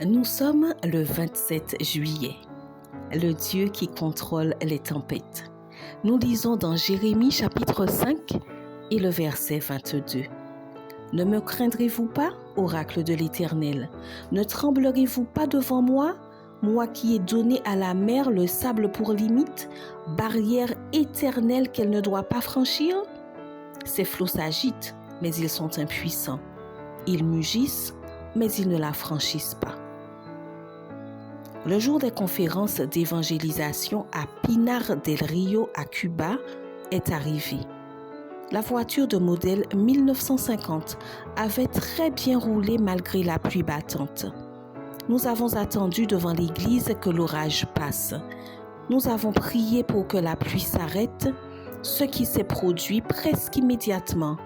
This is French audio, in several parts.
Nous sommes le 27 juillet, le Dieu qui contrôle les tempêtes. Nous lisons dans Jérémie chapitre 5 et le verset 22. Ne me craindrez-vous pas, oracle de l'Éternel? Ne tremblerez-vous pas devant moi, moi qui ai donné à la mer le sable pour limite, barrière éternelle qu'elle ne doit pas franchir? Ces flots s'agitent, mais ils sont impuissants. Ils mugissent, mais ils ne la franchissent pas. Le jour des conférences d'évangélisation à Pinar del Rio à Cuba est arrivé. La voiture de modèle 1950 avait très bien roulé malgré la pluie battante. Nous avons attendu devant l'église que l'orage passe. Nous avons prié pour que la pluie s'arrête, ce qui s'est produit presque immédiatement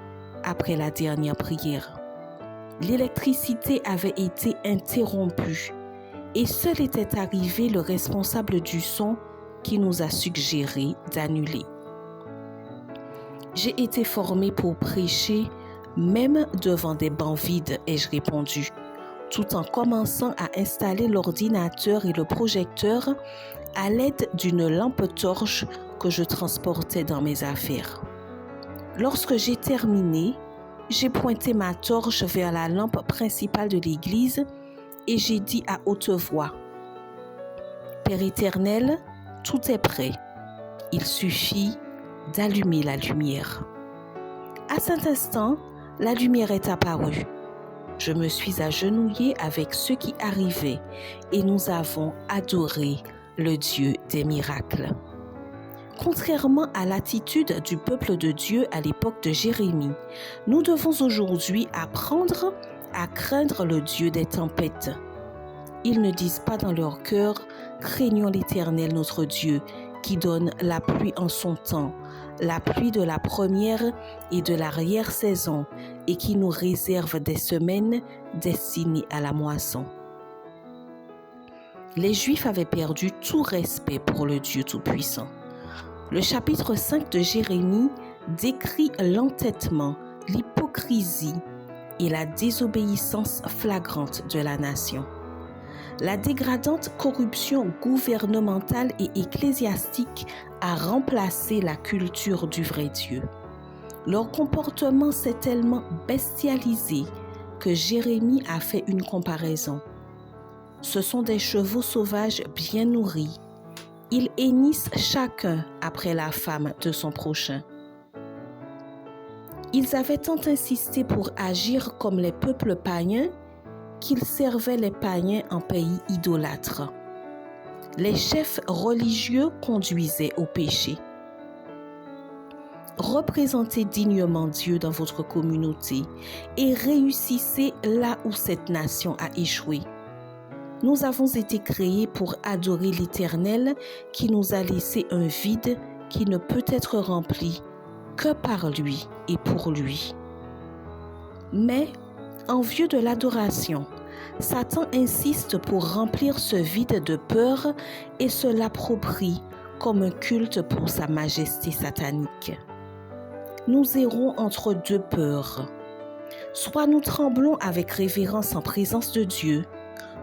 après la dernière prière. L'électricité avait été interrompue et seul était arrivé le responsable du son qui nous a suggéré d'annuler. J'ai été formé pour prêcher même devant des bancs vides, ai-je répondu, tout en commençant à installer l'ordinateur et le projecteur à l'aide d'une lampe torche que je transportais dans mes affaires. Lorsque j'ai terminé, j'ai pointé ma torche vers la lampe principale de l'église et j'ai dit à haute voix: « Père éternel, tout est prêt. Il suffit d'allumer la lumière. » À cet instant, la lumière est apparue. Je me suis agenouillée avec ceux qui arrivaient et nous avons adoré le Dieu des miracles. Contrairement à l'attitude du peuple de Dieu à l'époque de Jérémie, nous devons aujourd'hui apprendre à craindre le Dieu des tempêtes. Ils ne disent pas dans leur cœur « Craignons l'Éternel notre Dieu, qui donne la pluie en son temps, la pluie de la première et de l'arrière-saison, et qui nous réserve des semaines destinées à la moisson. » Les Juifs avaient perdu tout respect pour le Dieu Tout-Puissant. Le chapitre 5 de Jérémie décrit l'entêtement, l'hypocrisie et la désobéissance flagrante de la nation. La dégradante corruption gouvernementale et ecclésiastique a remplacé la culture du vrai Dieu. Leur comportement s'est tellement bestialisé que Jérémie a fait une comparaison. Ce sont des chevaux sauvages bien nourris. Ils hennissent chacun après la femme de son prochain. Ils avaient tant insisté pour agir comme les peuples païens qu'ils servaient les païens en pays idolâtre. Les chefs religieux conduisaient au péché. Représentez dignement Dieu dans votre communauté et réussissez là où cette nation a échoué. Nous avons été créés pour adorer l'Éternel qui nous a laissé un vide qui ne peut être rempli que par lui et pour lui. Mais, en vue de l'adoration, Satan insiste pour remplir ce vide de peur et se l'approprie comme un culte pour sa majesté satanique. Nous errons entre deux peurs. Soit nous tremblons avec révérence en présence de Dieu,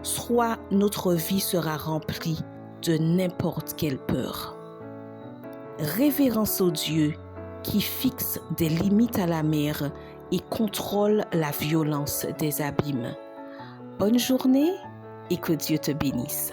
soit notre vie sera remplie de n'importe quelle peur. Révérence au Dieu qui fixe des limites à la mer et contrôle la violence des abîmes. Bonne journée et que Dieu te bénisse.